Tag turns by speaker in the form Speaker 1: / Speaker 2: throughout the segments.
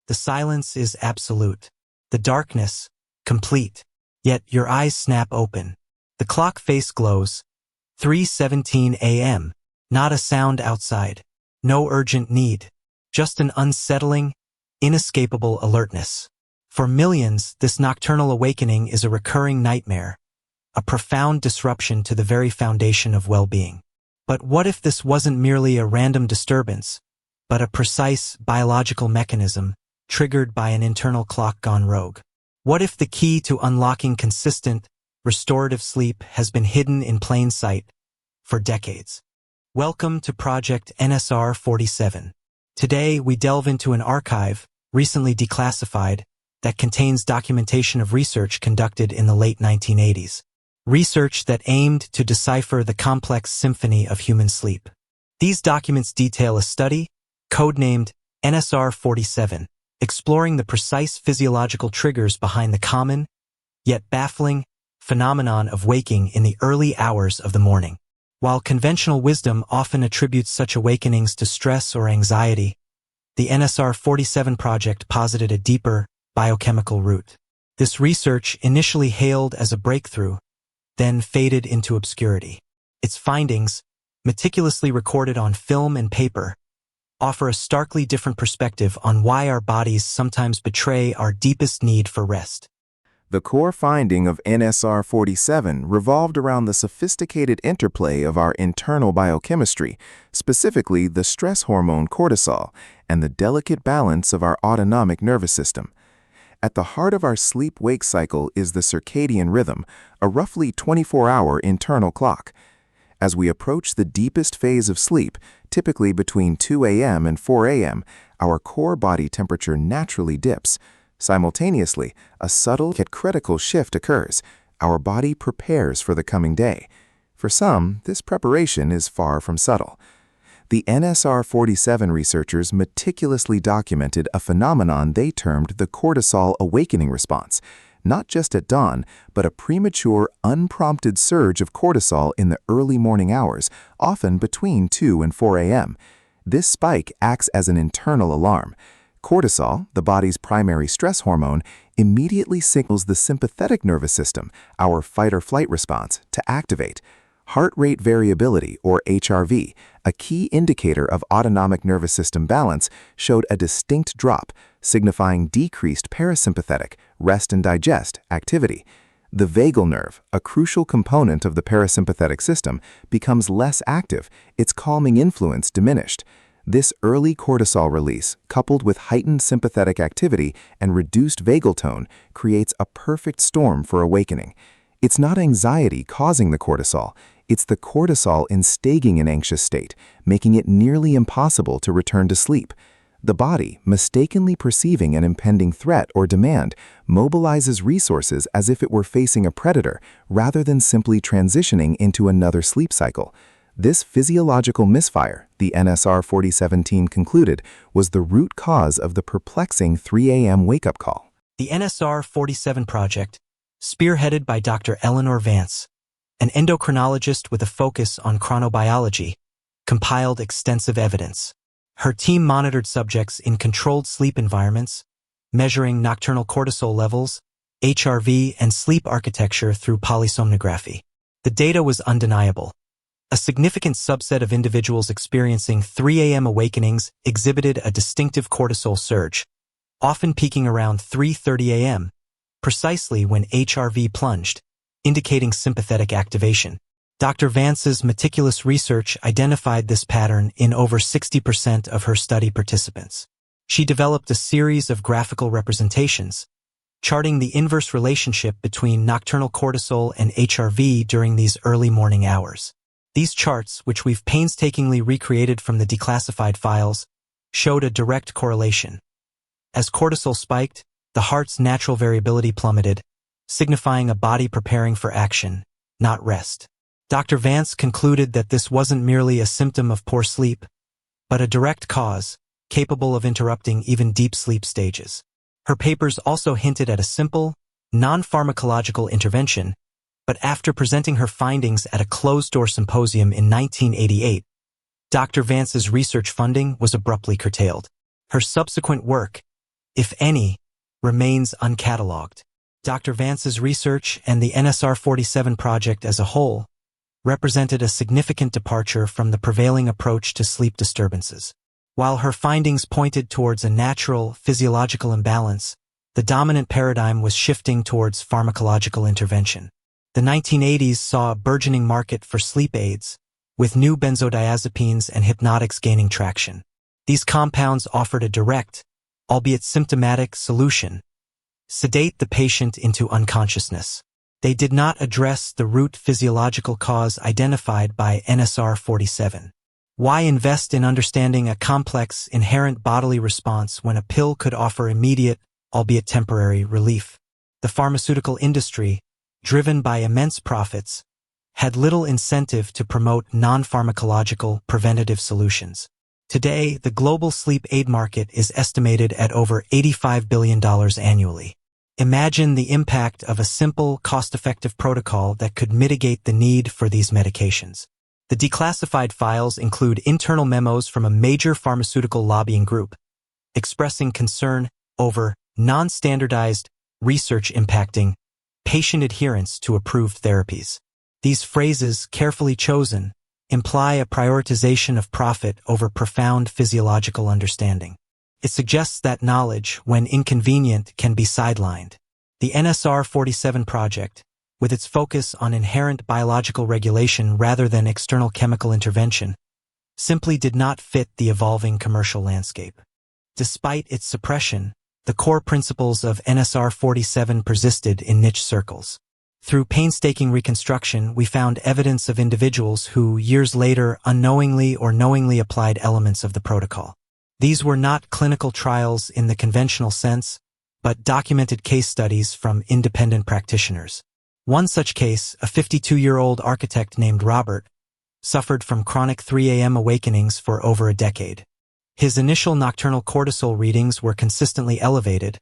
Speaker 1: The silence is absolute. The darkness, complete. Yet your eyes snap open. The clock face glows. 3:17 a.m. Not a sound outside. No urgent need. Just an unsettling, inescapable alertness. For millions, this nocturnal awakening is a recurring nightmare, a profound disruption to the very foundation of well-being. But what if this wasn't merely a random disturbance, but a precise biological mechanism triggered by an internal clock gone rogue? What if the key to unlocking consistent, restorative sleep has been hidden in plain sight for decades? Welcome to Project NSR-47. Today, we delve into an archive, recently declassified, that contains documentation of research conducted in the late 1980s. Research that aimed to decipher the complex symphony of human sleep. These documents detail a study, codenamed NSR-47, exploring the precise physiological triggers behind the common, yet baffling, phenomenon of waking in the early hours of the morning. While conventional wisdom often attributes such awakenings to stress or anxiety, the NSR-47 project posited a deeper, biochemical root. This research, initially hailed as a breakthrough, then faded into obscurity. Its findings, meticulously recorded on film and paper, offer a starkly different perspective on why our bodies sometimes betray our deepest need for rest.
Speaker 2: The core finding of NSR-47 revolved around the sophisticated interplay of our internal biochemistry, specifically the stress hormone cortisol, and the delicate balance of our autonomic nervous system. At the heart of our sleep-wake cycle is the circadian rhythm, a roughly 24-hour internal clock. As we approach the deepest phase of sleep, typically between 2 a.m. and 4 a.m., our core body temperature naturally dips. Simultaneously, a subtle yet critical shift occurs. Our body prepares for the coming day. For some, this preparation is far from subtle. The NSR-47 researchers meticulously documented a phenomenon they termed the cortisol awakening response, not just at dawn, but a premature, unprompted surge of cortisol in the early morning hours, often between 2 and 4 a.m. This spike acts as an internal alarm. Cortisol, the body's primary stress hormone, immediately signals the sympathetic nervous system, our fight-or-flight response, to activate. Heart rate variability, or HRV, a key indicator of autonomic nervous system balance, showed a distinct drop, signifying decreased parasympathetic, rest and digest, activity. The vagal nerve, a crucial component of the parasympathetic system, becomes less active, its calming influence diminished. This early cortisol release, coupled with heightened sympathetic activity and reduced vagal tone, creates a perfect storm for awakening. It's not anxiety causing the cortisol, it's the cortisol instiging an anxious state, making it nearly impossible to return to sleep. The body, mistakenly perceiving an impending threat or demand, mobilizes resources as if it were facing a predator, rather than simply transitioning into another sleep cycle. This physiological misfire, the NSR-47 team concluded, was the root cause of the perplexing 3 a.m. wake-up call.
Speaker 1: The NSR-47 project, spearheaded by Dr. Eleanor Vance, an endocrinologist with a focus on chronobiology, compiled extensive evidence. Her team monitored subjects in controlled sleep environments, measuring nocturnal cortisol levels, HRV, and sleep architecture through polysomnography. The data was undeniable. A significant subset of individuals experiencing 3 a.m. awakenings exhibited a distinctive cortisol surge, often peaking around 3:30 a.m., precisely when HRV plunged, indicating sympathetic activation. Dr. Vance's meticulous research identified this pattern in over 60% of her study participants. She developed a series of graphical representations, charting the inverse relationship between nocturnal cortisol and HRV during these early morning hours. These charts, which we've painstakingly recreated from the declassified files, showed a direct correlation. As cortisol spiked, the heart's natural variability plummeted, signifying a body preparing for action, not rest. Dr. Vance concluded that this wasn't merely a symptom of poor sleep, but a direct cause, capable of interrupting even deep sleep stages. Her papers also hinted at a simple, non-pharmacological intervention, but after presenting her findings at a closed-door symposium in 1988, Dr. Vance's research funding was abruptly curtailed. Her subsequent work, if any, remains uncatalogued. Dr. Vance's research and the NSR-47 project as a whole represented a significant departure from the prevailing approach to sleep disturbances. While her findings pointed towards a natural, physiological imbalance, the dominant paradigm was shifting towards pharmacological intervention. The 1980s saw a burgeoning market for sleep aids, with new benzodiazepines and hypnotics gaining traction. These compounds offered a direct, albeit symptomatic, solution: sedate the patient into unconsciousness. They did not address the root physiological cause identified by NSR-47. Why invest in understanding a complex, inherent bodily response when a pill could offer immediate, albeit temporary, relief? The pharmaceutical industry, driven by immense profits, had little incentive to promote non-pharmacological, preventative solutions. Today, the global sleep aid market is estimated at over $85 billion annually. Imagine the impact of a simple, cost-effective protocol that could mitigate the need for these medications. The declassified files include internal memos from a major pharmaceutical lobbying group, expressing concern over non-standardized research impacting patient adherence to approved therapies. These phrases, carefully chosen, imply a prioritization of profit over profound physiological understanding. It suggests that knowledge, when inconvenient, can be sidelined. The NSR-47 project, with its focus on inherent biological regulation rather than external chemical intervention, simply did not fit the evolving commercial landscape. Despite its suppression, the core principles of NSR-47 persisted in niche circles. Through painstaking reconstruction, we found evidence of individuals who, years later, unknowingly or knowingly applied elements of the protocol. These were not clinical trials in the conventional sense, but documented case studies from independent practitioners. One such case, a 52-year-old architect named Robert, suffered from chronic 3 a.m. awakenings for over a decade. His initial nocturnal cortisol readings were consistently elevated,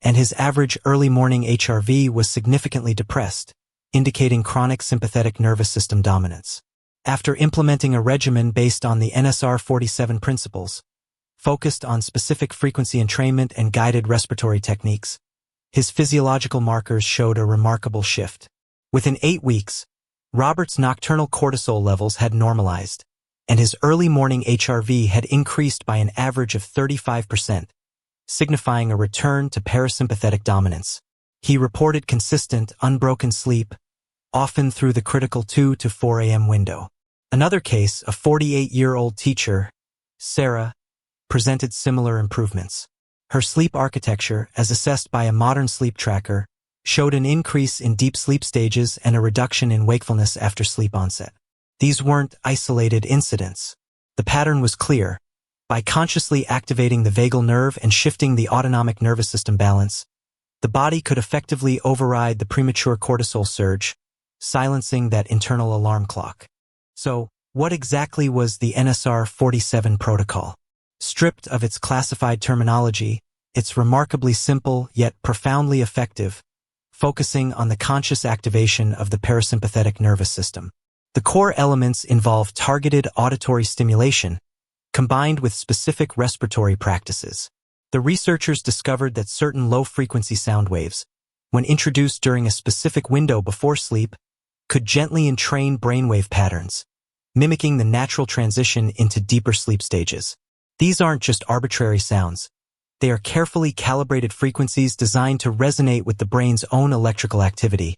Speaker 1: and his average early morning HRV was significantly depressed, indicating chronic sympathetic nervous system dominance. After implementing a regimen based on the NSR-47 principles, focused on specific frequency entrainment and guided respiratory techniques, his physiological markers showed a remarkable shift. Within 8 weeks, Robert's nocturnal cortisol levels had normalized, and his early morning HRV had increased by an average of 35%, signifying a return to parasympathetic dominance. He reported consistent, unbroken sleep, often through the critical 2 to 4 a.m. window. Another case, a 48-year-old teacher, Sarah, presented similar improvements. Her sleep architecture, as assessed by a modern sleep tracker, showed an increase in deep sleep stages and a reduction in wakefulness after sleep onset. These weren't isolated incidents. The pattern was clear. By consciously activating the vagal nerve and shifting the autonomic nervous system balance, the body could effectively override the premature cortisol surge, silencing that internal alarm clock. So, what exactly was the NSR-47 protocol? Stripped of its classified terminology, it's remarkably simple yet profoundly effective, focusing on the conscious activation of the parasympathetic nervous system. The core elements involve targeted auditory stimulation, combined with specific respiratory practices. The researchers discovered that certain low-frequency sound waves, when introduced during a specific window before sleep, could gently entrain brainwave patterns, mimicking the natural transition into deeper sleep stages. These aren't just arbitrary sounds. They are carefully calibrated frequencies designed to resonate with the brain's own electrical activity,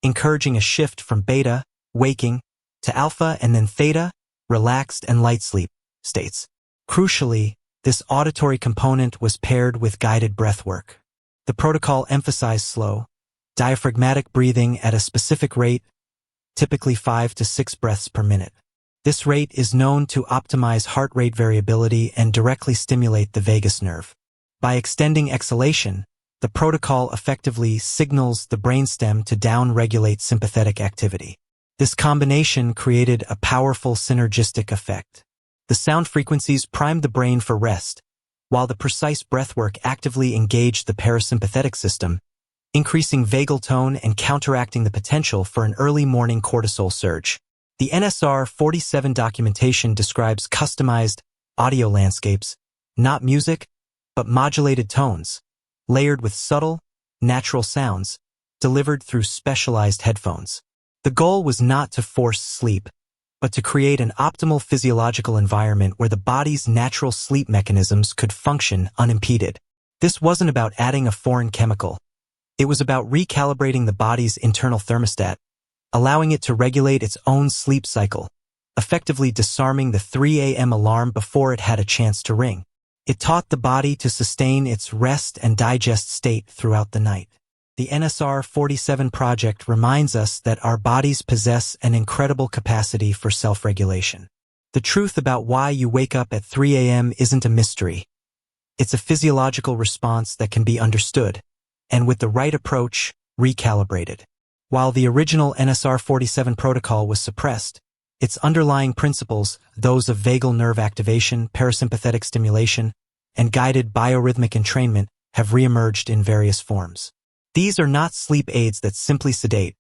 Speaker 1: encouraging a shift from beta, waking, to alpha and then theta, relaxed and light sleep states. Crucially, this auditory component was paired with guided breathwork. The protocol emphasized slow, diaphragmatic breathing at a specific rate, typically 5 to 6 breaths per minute. This rate is known to optimize heart rate variability and directly stimulate the vagus nerve. By extending exhalation, the protocol effectively signals the brainstem to down-regulate sympathetic activity. This combination created a powerful synergistic effect. The sound frequencies primed the brain for rest, while the precise breathwork actively engaged the parasympathetic system, increasing vagal tone and counteracting the potential for an early morning cortisol surge. The NSR-47 documentation describes customized audio landscapes, not music, but modulated tones, layered with subtle, natural sounds, delivered through specialized headphones. The goal was not to force sleep, but to create an optimal physiological environment where the body's natural sleep mechanisms could function unimpeded. This wasn't about adding a foreign chemical. It was about recalibrating the body's internal thermostat, allowing it to regulate its own sleep cycle, effectively disarming the 3 a.m. alarm before it had a chance to ring. It taught the body to sustain its rest and digest state throughout the night. The NSR-47 project reminds us that our bodies possess an incredible capacity for self-regulation. The truth about why you wake up at 3 a.m. isn't a mystery. It's a physiological response that can be understood, and with the right approach, recalibrated. While the original NSR-47 protocol was suppressed, its underlying principles, those of vagal nerve activation, parasympathetic stimulation, and guided biorhythmic entrainment, have reemerged in various forms. These are not sleep aids that simply sedate.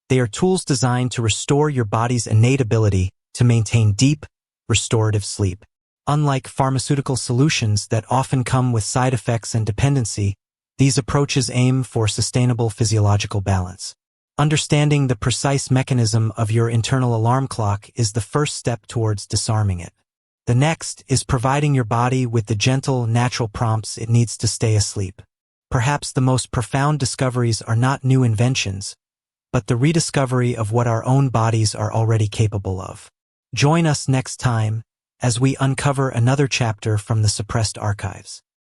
Speaker 1: They are tools designed to restore your body's innate ability to maintain deep, restorative sleep. Unlike pharmaceutical solutions that often come with side effects and dependency, these approaches aim for sustainable physiological balance. Understanding the precise mechanism of your internal alarm clock is the first step towards disarming it. The next is providing your body with the gentle, natural prompts it needs to stay asleep. Perhaps the most profound discoveries are not new inventions, but the rediscovery of what our own bodies are already capable of. Join us next time as we uncover another chapter from the suppressed archives.